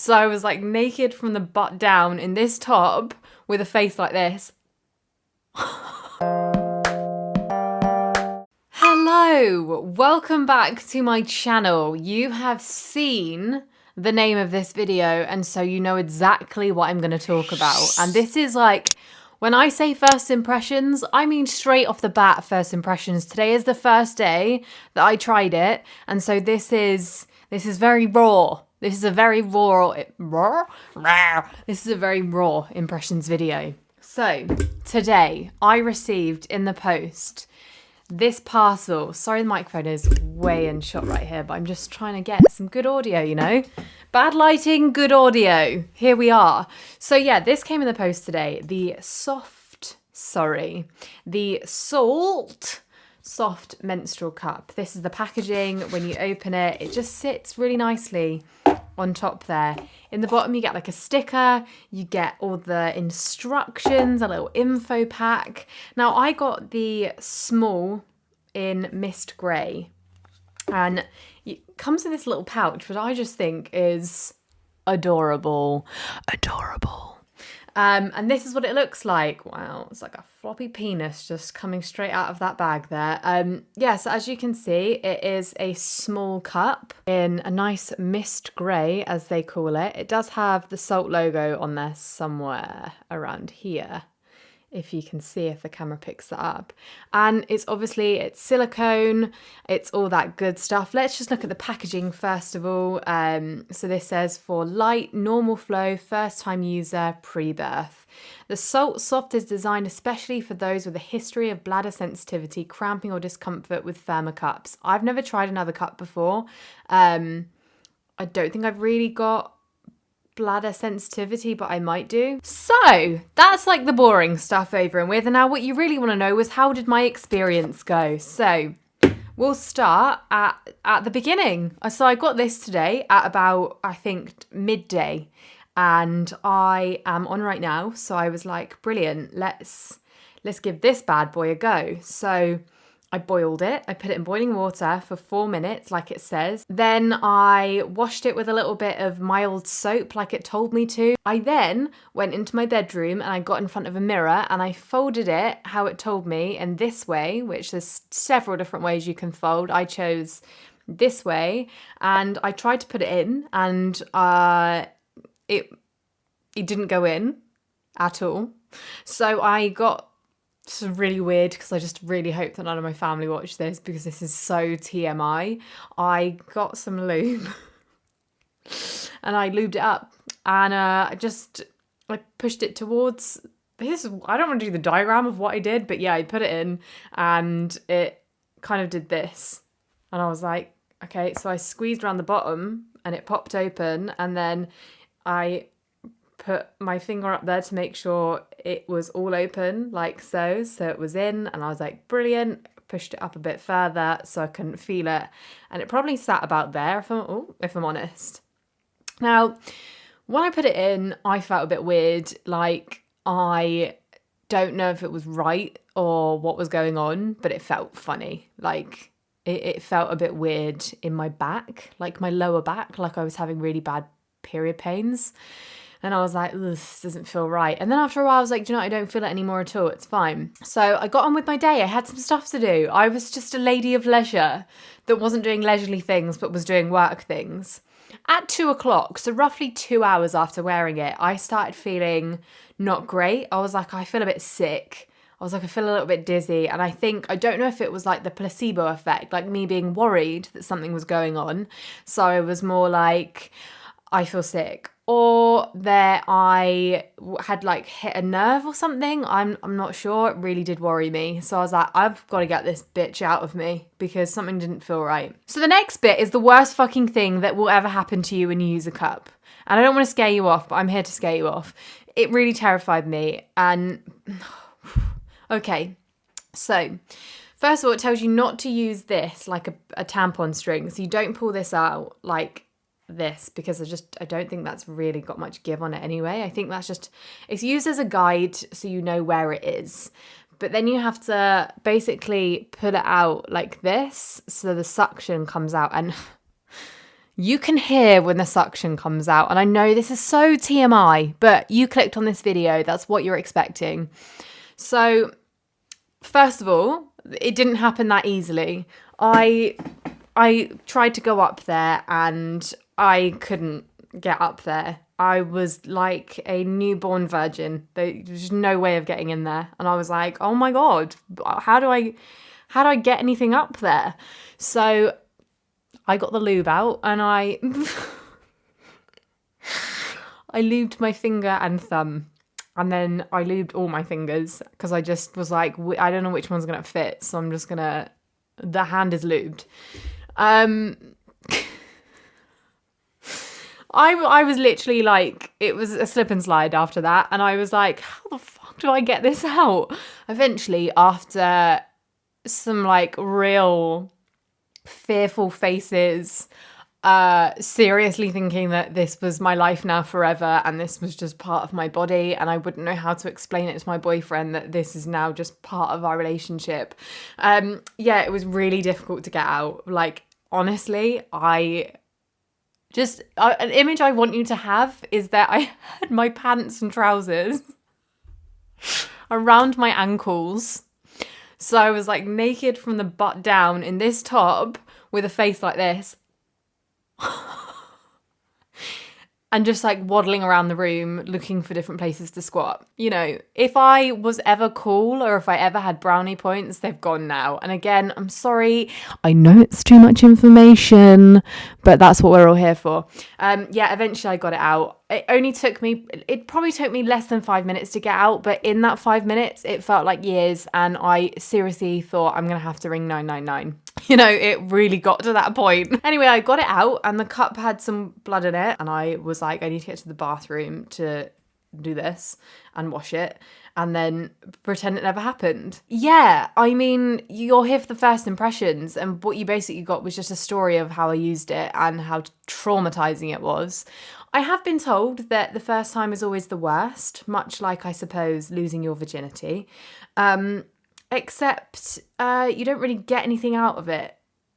So I was like naked from the butt down in this top with a face like this. Hello, welcome back to my channel. You have seen the name of this video and so you know exactly what I'm going to talk about. And this is like, when I say first impressions, I mean straight off the bat first impressions. Today is the first day that I tried it, and so this is very raw. This is a very raw. This is a very raw impressions video. So today I received in the post this parcel. Sorry, the microphone is way in shot right here, but I'm just trying to get some good audio, you know? Bad lighting, good audio. Here we are. So yeah, this came in the post today. The Salt Soft Menstrual Cup. This is the packaging. When you open it, it just sits really nicely on top there. In the bottom, you get like a sticker. You get all the instructions, a little info pack. Now, I got the small in mist grey. And it comes in this little pouch, which I just think is adorable. Adorable. And this is what it looks like. Wow, it's like a floppy penis just coming straight out of that bag there. Yeah, so as you can see, it is a small cup in a nice mist grey, as they call it. It does have the Salt logo on there somewhere around here, if you can see, if the camera picks that up. And it's silicone, it's all that good stuff. Let's just look at the packaging first of all. So this says, for light, normal flow, first time user, pre-birth. The Salt Soft is designed especially for those with a history of bladder sensitivity, cramping or discomfort with firmer cups. I've never tried another cup before. I don't think I've really got bladder sensitivity, but I might do. So that's like the boring stuff over and with. And now what you really want to know is, how did my experience go? So we'll start at the beginning. So I got this today at about, I think, midday, and I am on right now. So I was like, brilliant, let's give this bad boy a go. So I boiled it. I put it in boiling water for 4 minutes, like it says. Then I washed it with a little bit of mild soap, like it told me to. I then went into my bedroom and I got in front of a mirror and I folded it how it told me, in this way, which there's several different ways you can fold. I chose this way and I tried to put it in, and it didn't go in at all. So I got... It's really weird because I just really hope that none of my family watch this, because this is so TMI. I got some lube and I lubed it up, and I pushed it towards this. I don't want to do the diagram of what I did, but yeah, I put it in and it kind of did this. And I was like, okay, so I squeezed around the bottom and it popped open, and then I put my finger up there to make sure it was all open, like so it was in, and I was like, brilliant. Pushed it up a bit further so I couldn't feel it, and it probably sat about there, if I'm honest. Now, when I put it in, I felt a bit weird. Like, I don't know if it was right or what was going on, but it felt funny. Like, it felt a bit weird in my back, like my lower back, like I was having really bad period pains. And I was like, this doesn't feel right. And then after a while, I was like, do you know what? I don't feel it anymore at all. It's fine. So I got on with my day. I had some stuff to do. I was just a lady of leisure that wasn't doing leisurely things, but was doing work things. At 2 o'clock, so roughly 2 hours after wearing it, I started feeling not great. I was like, I feel a bit sick. I was like, I feel a little bit dizzy. And I don't know if it was like the placebo effect, like me being worried that something was going on. So I was more like, I feel sick, or that I had like hit a nerve or something. I'm not sure. It really did worry me. So I was like, I've got to get this bitch out of me because something didn't feel right. So the next bit is the worst fucking thing that will ever happen to you when you use a cup. And I don't want to scare you off, but I'm here to scare you off. It really terrified me. And okay, so first of all, it tells you not to use this like a tampon string. So you don't pull this out like this, because I don't think that's really got much give on it anyway. I think it's used as a guide so you know where it is, but then you have to basically pull it out like this so the suction comes out, and You can hear when the suction comes out. And I know this is so TMI, but you clicked on this video. That's what you're expecting. So first of all, it didn't happen that easily. I tried to go up there and I couldn't get up there. I was like a newborn virgin. There's no way of getting in there. And I was like, oh my God, how do I get anything up there? So I got the lube out and I lubed my finger and thumb. And then I lubed all my fingers because I just was like, I don't know which one's going to fit. So I'm just going to, the hand is lubed. I was literally like, it was a slip and slide after that. And I was like, how the fuck do I get this out? Eventually, after some like real fearful faces, seriously thinking that this was my life now forever and this was just part of my body and I wouldn't know how to explain it to my boyfriend that this is now just part of our relationship. Yeah, it was really difficult to get out. Like, honestly, an image I want you to have is that I had my pants and trousers around my ankles. So I was like naked from the butt down in this top with a face like this. And just like waddling around the room looking for different places to squat. You know, if I was ever cool or if I ever had brownie points, they've gone now. And again, I'm sorry. I know it's too much information, but that's what we're all here for. Yeah, eventually I got it out. It probably took me less than 5 minutes to get out, but in that 5 minutes, it felt like years. And I seriously thought I'm going to have to ring 999. You know, it really got to that point. Anyway, I got it out and the cup had some blood in it. And I was like, I need to get to the bathroom to do this and wash it and then pretend it never happened. Yeah, I mean, you're here for the first impressions. And what you basically got was just a story of how I used it and how traumatizing it was. I have been told that the first time is always the worst, much like, I suppose, losing your virginity. Except you don't really get anything out of it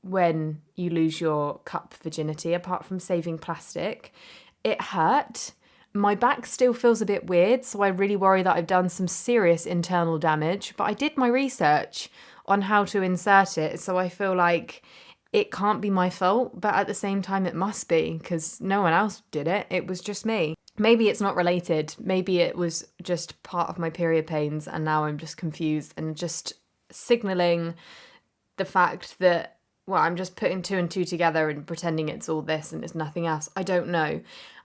when you lose your cup virginity, apart from saving plastic. It hurt. My back still feels a bit weird, so I really worry that I've done some serious internal damage. But I did my research on how to insert it, so I feel like it can't be my fault, but at the same time it must be, because no one else did it. It was just me. Maybe it's not related. Maybe it was just part of my period pains and now I'm just confused and just signaling the fact that, well, I'm just putting two and two together and pretending it's all this and it's nothing else. I don't know.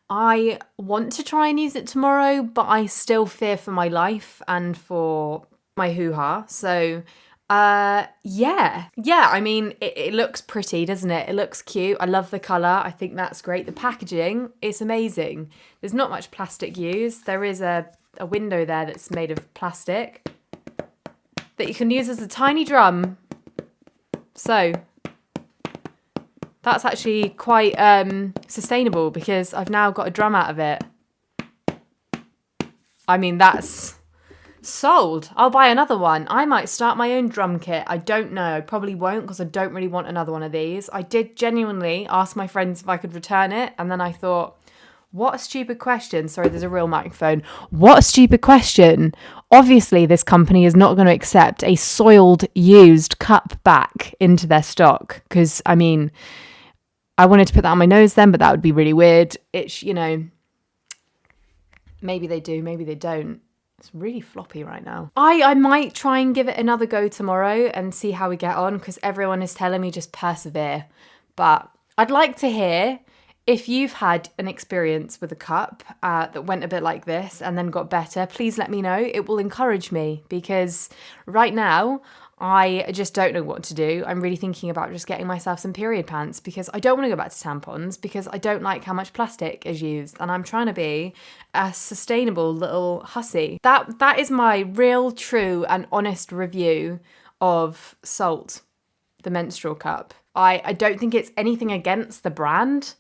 I want to try and use it tomorrow, but I still fear for my life and for my hoo-ha. So yeah, I mean, it looks pretty, doesn't it? It looks cute. I love the colour. I think that's great. The packaging is amazing. There's not much plastic used. There is a window there that's made of plastic that you can use as a tiny drum. So that's actually quite sustainable because I've now got a drum out of it. I mean, that's sold. I'll buy another one. I might start my own drum kit. I don't know. I probably won't because I don't really want another one of these. I did genuinely ask my friends if I could return it. And then I thought, what a stupid question. Sorry, there's a real microphone. What a stupid question. Obviously, this company is not going to accept a soiled, used cup back into their stock. Because, I mean, I wanted to put that on my nose then, but that would be really weird. It's, you know, maybe they do, maybe they don't. It's really floppy right now. I might try and give it another go tomorrow and see how we get on because everyone is telling me just persevere. But I'd like to hear if you've had an experience with a cup that went a bit like this and then got better. Please let me know. It will encourage me because right now I just don't know what to do. I'm really thinking about just getting myself some period pants because I don't want to go back to tampons because I don't like how much plastic is used and I'm trying to be a sustainable little hussy. That is my real, true and honest review of Salt, the menstrual cup. I don't think it's anything against the brand.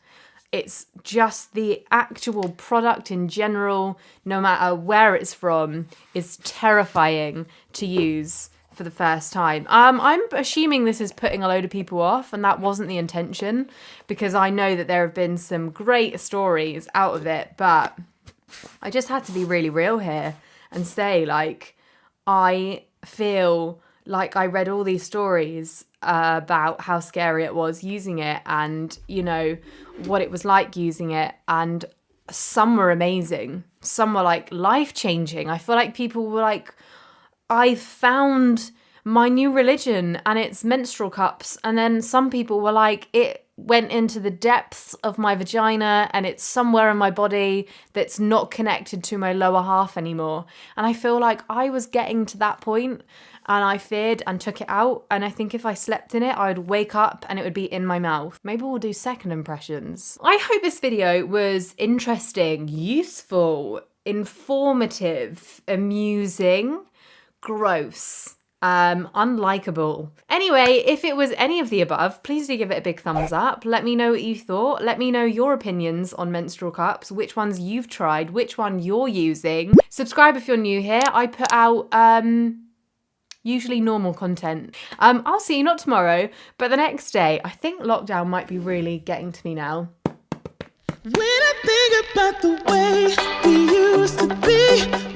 It's just the actual product in general, no matter where it's from, is terrifying to use for the first time. I'm assuming this is putting a load of people off, and that wasn't the intention, because I know that there have been some great stories out of it, but I just had to be really real here and say, like, I feel like I read all these stories about how scary it was using it, and, you know, what it was like using it, and some were amazing. Some were like life-changing. I feel like people were like, I found my new religion and it's menstrual cups. And then some people were like, it went into the depths of my vagina and it's somewhere in my body that's not connected to my lower half anymore. And I feel like I was getting to that point, and I feared and took it out. And I think if I slept in it, I would wake up and it would be in my mouth. Maybe we'll do second impressions. I hope this video was interesting, useful, informative, amusing, gross, unlikable. Anyway, if it was any of the above, please do give it a big thumbs up. Let me know what you thought. Let me know your opinions on menstrual cups, which ones you've tried, which one you're using. Subscribe if you're new here. I put out usually normal content. I'll see you not tomorrow, but the next day. I think lockdown might be really getting to me now. When I think about the way we used to be,